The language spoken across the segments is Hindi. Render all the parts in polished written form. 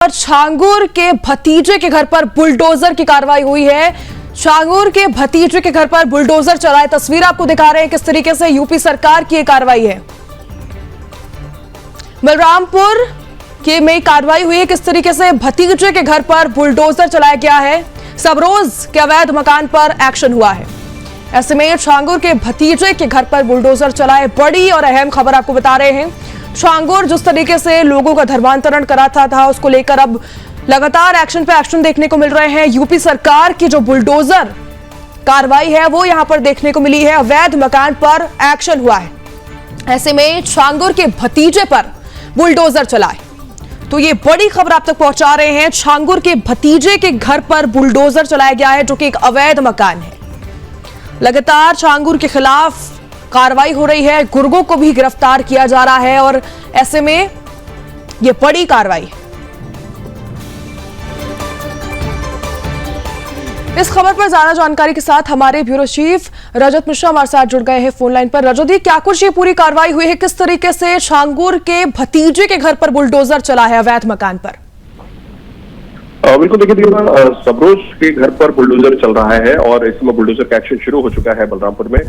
छांगुर के भतीजे के घर पर बुलडोजर की कार्रवाई हुई है। छांगुर के भतीजे के घर पर बुलडोजर चलाए, तस्वीर आपको दिखा रहे हैं किस तरीके से यूपी सरकार की कार्रवाई है। बलरामपुर के में कार्रवाई हुई है, किस तरीके से भतीजे के घर पर बुलडोजर चलाया गया है। सबरोज के अवैध मकान पर एक्शन हुआ है। ऐसे में छांगुर के भतीजे के घर पर बुलडोजर चलाए, बड़ी और अहम खबर आपको बता रहे हैं। छांगुर जिस तरीके से लोगों का धर्मांतरण कराता था, उसको लेकर अब लगातार एक्शन पे एक्शन देखने को मिल रहे हैं। यूपी सरकार की जो बुलडोजर कार्रवाई है वो यहां पर देखने को मिली है। अवैध मकान पर एक्शन हुआ है। ऐसे में छांगुर के भतीजे पर बुलडोजर चलाए, तो ये बड़ी खबर आप तक पहुंचा रहे हैं। छांगुर के भतीजे के घर पर बुलडोजर चलाया गया है, जो कि एक अवैध मकान है। लगातार छांगुर के खिलाफ कार्रवाई हो रही है, गुर्गों को भी गिरफ्तार किया जा रहा है और ऐसे में यह बड़ी कार्रवाई है। इस खबर पर ज्यादा जानकारी के साथ हमारे ब्यूरो चीफ रजत मिश्रा हमारे साथ जुड़ गए हैं फोन लाइन पर। रजत जी, क्या कुछ ये पूरी कार्रवाई हुई है, किस तरीके से छांगुर के भतीजे के घर पर बुलडोजर चला है अवैध मकान पर? बिल्कुल देखिए, सबरोज के घर पर बुलडोजर चल रहा है और इसमें बुलडोजर का एक्शन शुरू हो चुका है बलरामपुर में।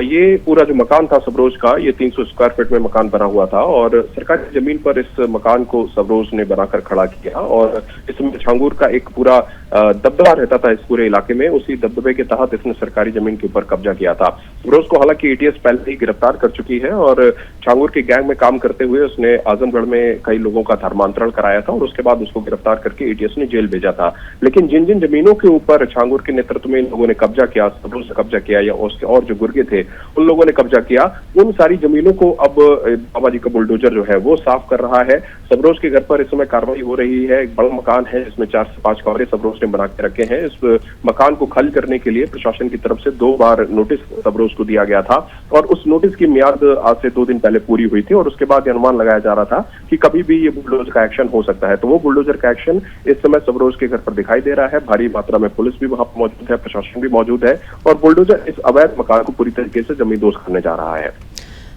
ये पूरा जो मकान था सबरोज का, ये 300 स्क्वायर फीट में मकान बना हुआ था और सरकारी जमीन पर इस मकान को सबरोज ने बनाकर खड़ा किया और इसमें छांगुर का एक पूरा दबदबा रहता था इस पूरे इलाके में। उसी दबदबे के तहत इसने सरकारी जमीन के ऊपर कब्जा किया था। सबरोज को हालांकि एटीएस पहले ही गिरफ्तार कर चुकी है और छांगुर के गैंग में काम करते हुए उसने आजमगढ़ में कई लोगों का धर्मांतरण कराया था और उसके बाद उसको गिरफ्तार करके एटीएस ने जेल भेजा था। लेकिन जिन जिन जमीनों के ऊपर छांगुर के नेतृत्व में इन लोगों ने कब्जा किया, सबरोज ने कब्जा किया या उसके और जो गुर्गे थे उन लोगों ने कब्जा किया, उन सारी जमीनों को अब बाबा जी का बुलडोजर जो है वो साफ कर रहा है। सबरोज के घर पर इस समय कार्रवाई हो रही है। एक बड़ा मकान है, इसमें 4 से 5 कमरे सबरोज ने बना के रखे हैं। इस मकान को खाली करने के लिए प्रशासन की तरफ से 2 बार नोटिस सबरोज को दिया गया था और उस नोटिस की मियाद आज से 2 दिन पहले पूरी हुई थी और उसके बाद अनुमान लगाया जा रहा था कि कभी भी ये बुलडोजर का एक्शन हो सकता है। तो वो बुलडोजर का एक्शन इस समय सबरोज के घर पर दिखाई दे रहा है। भारी मात्रा में पुलिस भी वहां पर मौजूद है, प्रशासन भी मौजूद है और बुलडोजर इस अवैध मकान को पूरी तरीके से जमींदोज करने जा रहा है।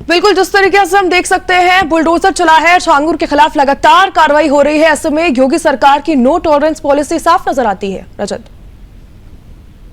बिल्कुल, जिस तरीके से हम देख सकते हैं बुलडोजर चला है, छांगुर के खिलाफ लगातार कार्रवाई हो रही है। ऐसे में योगी सरकार की नो टॉलरेंस पॉलिसी साफ नजर आती है। रजत,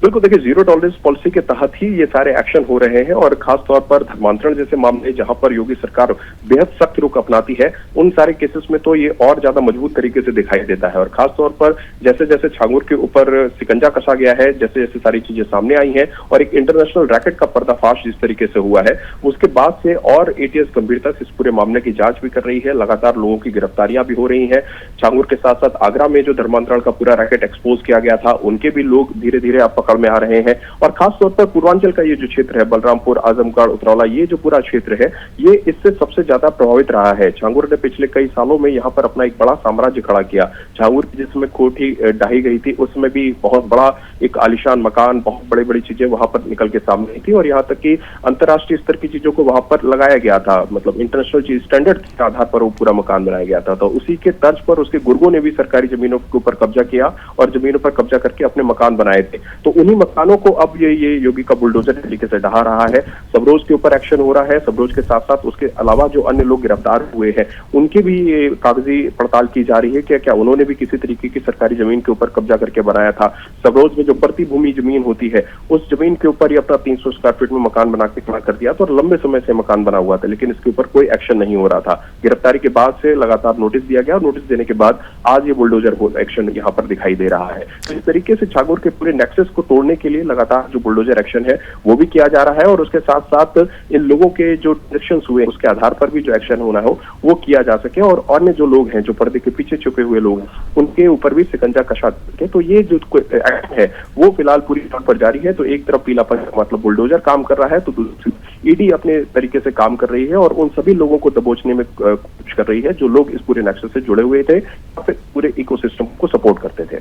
बिल्कुल देखिए, जीरो टॉलरेंस पॉलिसी के तहत ही ये सारे एक्शन हो रहे हैं और खास तौर पर धर्मांतरण जैसे मामले जहां पर योगी सरकार बेहद सख्त रुख अपनाती है, उन सारे केसेस में तो ये और ज्यादा मजबूत तरीके से दिखाई देता है। और खास तौर पर जैसे जैसे छांगुर के ऊपर शिकंजा कसा गया है, जैसे जैसे सारी चीजें सामने आई हैं और एक इंटरनेशनल रैकेट का पर्दाफाश जिस तरीके से हुआ है, उसके बाद से और एटीएस गंभीरता से इस पूरे मामले की जांच भी कर रही है। लगातार लोगों की गिरफ्तारियां भी हो रही हैं। छांगुर के साथ साथ आगरा में जो धर्मांतरण का पूरा रैकेट एक्सपोज किया गया था, उनके भी लोग धीरे धीरे अब पकड़ में आ रहे हैं। और खास तौर पर पूर्वांचल का ये जो क्षेत्र है, बलरामपुर, आजमगढ़, उतरौला, ये जो पूरा क्षेत्र है, ये इससे सबसे ज्यादा प्रभावित रहा है। छांगुर ने पिछले कई सालों में यहाँ पर अपना एक बड़ा साम्राज्य खड़ा किया। छांगुर की जिसमें कोठी ढाई गई थी, उसमें भी बहुत बड़ा एक आलिशान मकान, बहुत बड़ी बड़ी चीजें वहां पर निकल के सामने आई थी और यहाँ तक कि अंतर्राष्ट्रीय स्तर की चीजों को वहां पर लगाया गया था। मतलब इंटरनेशनल चीज स्टैंडर्ड के आधार पर वो पूरा मकान बनाया गया था। तो उसी के तर्ज पर उसके गुर्गों ने भी सरकारी जमीनों के ऊपर कब्जा किया और जमीनों पर कब्जा करके अपने मकान बनाए थे। तो उन्हीं मकानों को अब ये योगी का बुलडोजर तरीके से ढहा रहा है। सबरोज के ऊपर एक्शन हो रहा है। सबरोज के साथ साथ उसके अलावा जो अन्य लोग गिरफ्तार हुए हैं, उनकी भी ये कागजी पड़ताल की जा रही है कि क्या उन्होंने भी किसी तरीके की सरकारी जमीन के ऊपर कब्जा करके बनाया था। सबरोज में जो प्रतिभूमि जमीन होती है, उस जमीन के ऊपर ही अपना 300 स्क्वायर फीट में मकान बना के खड़ा कर दिया था और लंबे समय से मकान बना हुआ था, लेकिन इसके ऊपर कोई एक्शन नहीं हो रहा था। गिरफ्तारी के बाद से लगातार नोटिस दिया गया और नोटिस देने के बाद आज ये बुलडोजर एक्शन यहाँ पर दिखाई दे रहा है। तो इस तरीके से छांगुर के पूरे नेक्सस को तोड़ने के लिए लगातार जो बुलडोजर एक्शन है वो भी किया जा रहा है और उसके साथ साथ इन लोगों के जो डिटेक्शंस हुए उसके आधार पर भी जो एक्शन होना हो वो किया जा सके और अन्य जो लोग हैं, जो पर्दे के पीछे छुपे हुए लोग हैं, उनके ऊपर भी शिकंजा कसा सके। तो ये जो एक्ट है वो फिलहाल पूरी तौर पर जारी है। तो एक तरफ पीलापन मतलब बुलडोजर काम कर रहा है, तो दूसरी ईडी अपने तरीके से काम कर रही है और उन सभी लोगों को दबोचने में कोशिश कर रही है जो लोग इस पूरे नेक्सस से जुड़े हुए थे, पूरे इकोसिस्टम को सपोर्ट करते थे।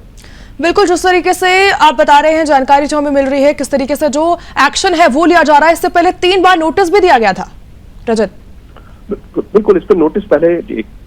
बिल्कुल, जिस तरीके से आप बता रहे हैं, जानकारी जो हमें मिल रही है, किस तरीके से जो एक्शन है वो लिया जा रहा है। इससे पहले 3 बार नोटिस भी दिया गया था। रजत, बिल्कुल, इस पर नोटिस पहले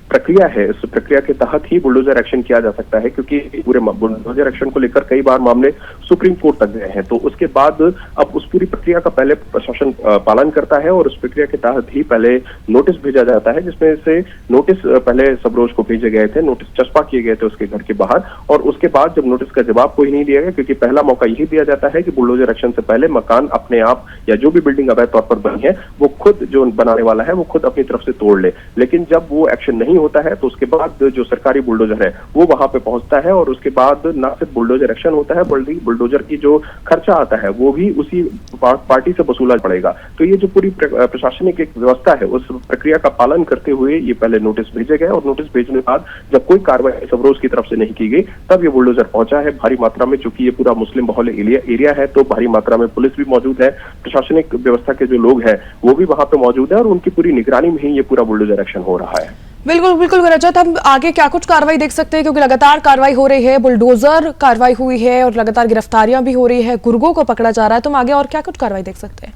प्रक्रिया है, इस प्रक्रिया के तहत ही बुलडोजर एक्शन किया जा सकता है, क्योंकि पूरे बुलडोजर एक्शन को लेकर कई बार मामले सुप्रीम कोर्ट तक गए हैं। तो उसके बाद अब उस पूरी प्रक्रिया का पहले प्रशासन पालन करता है और उस प्रक्रिया के तहत ही पहले नोटिस भेजा जाता है, जिसमें से नोटिस पहले सबरोज को भेजे गए थे, नोटिस चस्पा किए गए थे उसके घर के बाहर, और उसके बाद जब नोटिस का जवाब कोई नहीं दिया गया, क्योंकि पहला मौका यही दिया जाता है कि बुलडोजर एक्शन से पहले मकान अपने आप या जो भी बिल्डिंग अवैध तौर पर बनी है वो खुद, जो बनाने वाला है वो खुद अपनी तरफ से तोड़ ले। लेकिन जब वो एक्शन नहीं होता है तो उसके बाद जो सरकारी बुलडोजर है वो वहां पे पहुंचता है, और उसके बाद ना सिर्फ बुलडोजर एक्शन होता है बल्कि बुलडोजर की जो खर्चा आता है वो भी उसी पार्टी से वसूला पड़ेगा। तो ये जो पूरी प्रशासनिक एक व्यवस्था है उस प्रक्रिया का पालन करते हुए ये पहले नोटिस भेजे गए, और नोटिस भेजने के बाद जब कोई कार्रवाई सबरोज की तरफ से नहीं की गई तब ये बुलडोजर पहुंचा है भारी मात्रा में। चूंकि ये पूरा मुस्लिम बहुल एरिया है तो भारी मात्रा में पुलिस भी मौजूद है, प्रशासनिक व्यवस्था के जो लोग हैं वो भी वहां पे मौजूद है, और उनकी पूरी निगरानी में ही ये पूरा बुलडोजर एक्शन हो रहा है। बिल्कुल बिल्कुल रजत, हम आगे क्या कुछ कार्रवाई देख सकते हैं, क्योंकि लगातार कार्रवाई हो रही है, बुलडोजर कार्रवाई हुई है और लगातार गिरफ्तारियां भी हो रही है, गुर्गों को पकड़ा जा रहा है, तो हम आगे और क्या कुछ कार्रवाई देख सकते हैं?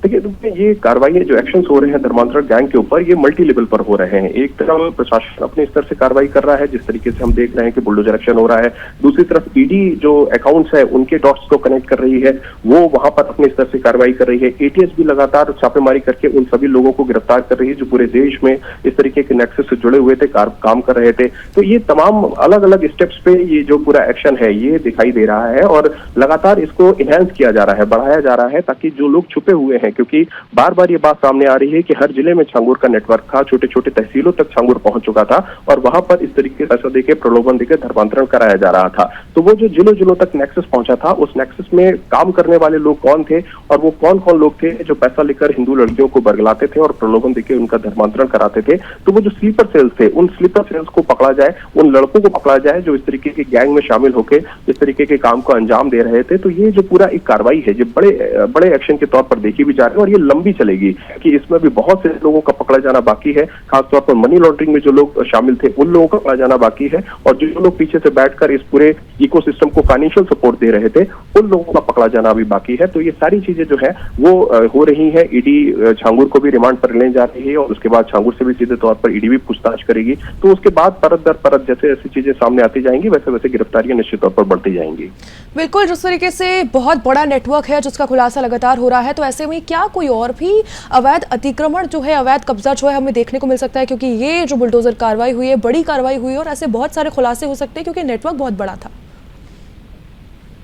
देखिए, ये कार्रवाई जो एक्शंस हो रहे हैं धर्मांतरण गैंग के ऊपर, ये मल्टी लेवल पर हो रहे हैं। एक तरफ प्रशासन अपने स्तर से कार्रवाई कर रहा है, जिस तरीके से हम देख रहे हैं कि बुलडोजर एक्शन हो रहा है, दूसरी तरफ ईडी जो अकाउंट्स है उनके डॉट्स को कनेक्ट कर रही है, वो वहां पर अपने स्तर से कार्रवाई कर रही है। एटीएस भी लगातार छापेमारी करके उन सभी लोगों को गिरफ्तार कर रही है जो पूरे देश में इस तरीके के नेक्सस से जुड़े हुए थे, काम कर रहे थे। तो ये तमाम अलग अलग स्टेप्स पे ये जो पूरा एक्शन है ये दिखाई दे रहा है, और लगातार इसको इनहेंस किया जा रहा है, बढ़ाया जा रहा है, ताकि जो लोग छुपे हुए हैं, क्योंकि बार बार ये बात सामने आ रही है कि हर जिले में छांगुर का नेटवर्क था, छोटे छोटे तहसीलों तक छांगुर पहुंच चुका था, और वहां पर इस तरीके से पैसा देके प्रलोभन देके धर्मांतरण कराया जा रहा था। तो वो जो जिलों जिलों तक नेक्सस पहुंचा था, उस नेक्सस में काम करने वाले लोग कौन थे और वो कौन कौन लोग थे जो पैसा लेकर हिंदू लड़कियों को बरगलाते थे और प्रलोभन देके उनका धर्मांतरण कराते थे। तो वो जो स्लीपर सेल्स थे, उन स्लीपर सेल्स को पकड़ा जाए, उन लड़कों को पकड़ा जाए जो इस तरीके के गैंग में शामिल होकर इस तरीके के काम को अंजाम दे रहे थे। तो ये जो पूरा एक कार्रवाई है, जो बड़े एक्शन के तौर पर देखी भी जा रही है, और ये लंबी चलेगी कि इसमें भी बहुत से लोगों का पकड़ा जाना बाकी है। खासतौर पर मनी लॉन्ड्रिंग में जो लोग शामिल थे उन लोगों का पकड़ा जाना बाकी है, और जो लोग पीछे से बैठकर इस पूरे इकोसिस्टम को फाइनेंशियल सपोर्ट दे रहे थे उन लोगों का पकड़ा जाना भी बाकी है। तो ये सारी चीजें जो है वो हो रही है। ईडी छांगुर को भी रिमांड पर लेने जा रही है, और उसके बाद छांगुर से भी सीधे तौर पर ईडी भी पूछताछ करेगी। तो उसके बाद परत दर परत जैसे ऐसी चीजें सामने आती जाएंगी, वैसे वैसे गिरफ्तारियां निश्चित तौर पर बढ़ती जाएंगी। बिल्कुल, जिस तरीके से बहुत बड़ा नेटवर्क है जिसका खुलासा लगातार हो रहा है, तो ऐसे में क्या कोई और भी अवैध अतिक्रमण जो है, अवैध कब्जा जो है हमें देखने को मिल सकता है? क्योंकि ये जो बुलडोजर कार्रवाई हुई है, बड़ी कार्रवाई हुई है, और ऐसे बहुत सारे खुलासे हो सकते हैं क्योंकि नेटवर्क बहुत बड़ा था।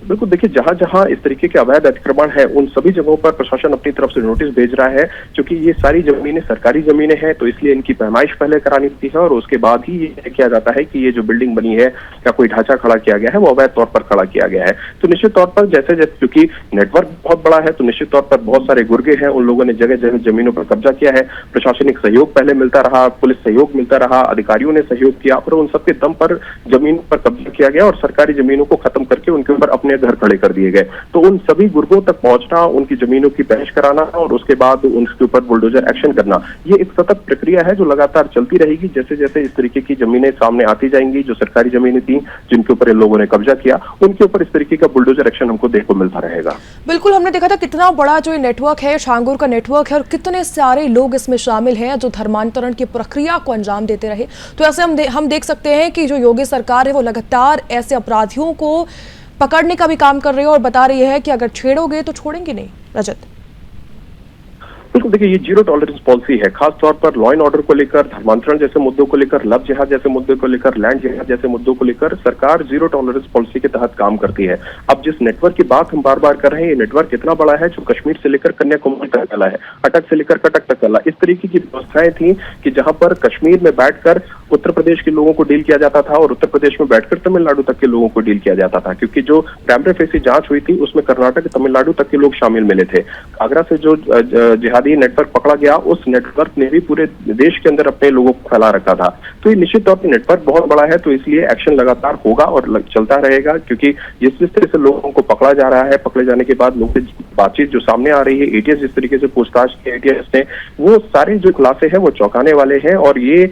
बिल्कुल, देखिए, जहां जहां इस तरीके के अवैध अतिक्रमण है उन सभी जगहों पर प्रशासन अपनी तरफ से नोटिस भेज रहा है। क्योंकि ये सारी जमीनें सरकारी जमीनें हैं, तो इसलिए इनकी पैमाइश पहले करानी होती है, और उसके बाद ही ये किया जाता है कि ये जो बिल्डिंग बनी है या कोई ढांचा खड़ा किया गया है वो अवैध तौर पर खड़ा किया गया है। तो निश्चित तौर पर जैसे जैसे क्योंकि नेटवर्क बहुत बड़ा है, तो निश्चित तौर पर बहुत सारे गुर्गे हैं, उन लोगों ने जगह जगह जमीनों पर कब्जा किया है। प्रशासनिक सहयोग पहले मिलता रहा, पुलिस सहयोग मिलता रहा, अधिकारियों ने सहयोग किया, और उन सबके दम पर जमीन पर कब्जा किया गया, और सरकारी जमीनों को खत्म करके उनके ऊपर अपने घर खड़े कर दिए गए। तो उन सभी गुर्गों तक पहुंचना, उनकी जमीनों की पहच कराना, और उसके बाद उनके ऊपर बुलडोजर एक्शन करना, ये एक सतत प्रक्रिया है जो लगातार चलती रहेगी। जैसे जैसे इस तरीके की जमीनें सामने आती जाएंगी, जो सरकारी जमीनें थी जिनके ऊपर इन लोगों ने कब्जा किया, उनके ऊपर इस तरीके का बुलडोजर एक्शन हमको देखने को मिलता रहेगा। बिल्कुल, हमने देखा था कितना बड़ा जो नेटवर्क है, छांगुर का नेटवर्क है, और कितने सारे लोग इसमें शामिल हैं जो धर्मांतरण की प्रक्रिया को अंजाम देते रहे। तो ऐसे हम देख सकते हैं कि जो योगी सरकार है वो लगातार ऐसे अपराधियों को पकड़ने का भी काम कर रही है, और बता रही है कि अगर छेड़ोगे तो छोड़ेंगे नहीं। रजत, बिल्कुल, देखिए, ये जीरो टॉलरेंस पॉलिसी है, खासतौर पर लॉ एंड ऑर्डर को लेकर, धर्मांतरण जैसे मुद्दों को लेकर, लव जिहाद जैसे मुद्दों को लेकर, लैंड जिहाद जैसे मुद्दों को लेकर सरकार जीरो टॉलरेंस पॉलिसी के तहत काम करती है। अब जिस नेटवर्क की बात हम बार बार कर रहे हैं, ये नेटवर्क इतना बड़ा है जो कश्मीर से लेकर कन्याकुमारी तक फैला है, अटक से लेकर कटक तक फैला। इस तरीके की व्यवस्थाएं थी कि जहां पर कश्मीर में बैठकर उत्तर प्रदेश के लोगों को डील किया जाता था, और उत्तर प्रदेश में बैठकर तमिलनाडु तक के लोगों को डील किया जाता था, क्योंकि जो प्राइमरी फेसी जांच हुई थी उसमें कर्नाटक, तमिलनाडु तक के लोग शामिल मिले थे। आगरा से जो जिहादी नेटवर्क पकड़ा गया, उस नेटवर्क ने भी पूरे देश के अंदर अपने लोगों को फैला रखा था। तो ये निश्चित तौर पर नेटवर्क बहुत बड़ा है, तो इसलिए एक्शन लगातार होगा और चलता रहेगा, क्योंकि जिस तरह से लोगों को पकड़ा जा रहा है, पकड़े जाने के बाद लोगों से बातचीत जो सामने आ रही है, एटीएस जिस तरीके से पूछताछ की एटीएस ने, वो सारे जो खुलासे हैं वो चौंकाने वाले हैं। और ये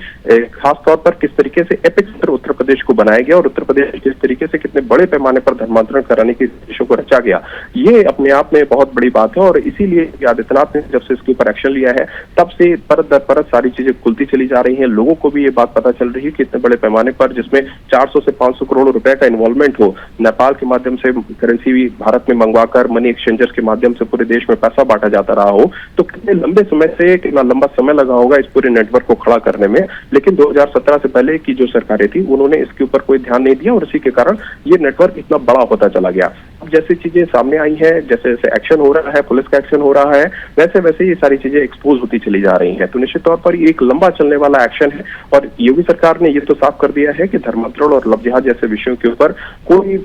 खास तौर पर किस तरीके से एपिक्स उत्तर प्रदेश प्रदेश को बनाया गया और उत्तर प्रदेश जिस तरीके से कितने बड़े पैमाने पर धर्मांतरण कराने की कोशिशों को रचा गया, ये अपने आप में बहुत बड़ी बात है। और इसीलिए आदित्यनाथ ने जब से इसके ऊपर एक्शन लिया है तब से परत दर परत सारी चीजें खुलती चली जा रही हैं। लोगों को भी ये बात पता चल रही है कि इतने बड़े पैमाने पर जिसमें 400 से 500 करोड़ रुपए का इन्वॉल्वमेंट हो, नेपाल के माध्यम से करेंसी भी भारत में मंगवाकर मनी एक्सचेंजर्स के माध्यम से पूरे देश में पैसा बांटा जाता रहा हो, तो कितने लंबे समय से कितना लंबा समय लगा होगा इस पूरे नेटवर्क को खड़ा करने में। लेकिन 2017 से पहले की जो सरकारें थी उन्होंने इसके ऊपर कोई ध्यान नहीं दिया और इसी के कारण ये नेटवर्क इतना बड़ा होता चला गया। अब जैसी चीजें सामने आई हैं, जैसे जैसे एक्शन हो रहा है, पुलिस का एक्शन हो रहा है, वैसे वैसे ये सारी चीजें एक्सपोज होती चली जा रही हैं। तो निश्चित तौर पर ये एक लंबा चलने वाला एक्शन है और योगी सरकार ने ये तो साफ कर दिया है कि धर्मांतरण और लव जिहाद जैसे विषयों के ऊपर कोई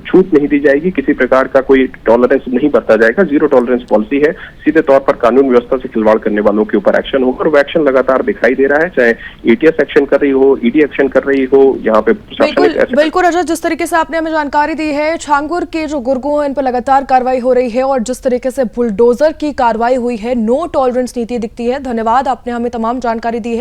छूट नहीं दी जाएगी, किसी प्रकार का कोई टॉलरेंस नहीं बरता जाएगा। जीरो टॉलरेंस पॉलिसी है, सीधे तौर पर कानून व्यवस्था से खिलवाड़ करने वालों के ऊपर एक्शन होगा और वो एक्शन लगातार दिखाई दे रहा है, चाहे एटीएस एक्शन कर रही हो, ईडी एक्शन कर रही हो, यहाँ पे बिल्कुल रजत, जिस तरीके से आपने हमें जानकारी दी है, छांगुर के जो गुर्गों हैं इन पर लगातार कार्रवाई हो रही है और जिस तरीके से बुलडोजर की कार्रवाई हुई है, नो टॉलरेंस नीति दिखती है। धन्यवाद, आपने हमें तमाम जानकारी दी है।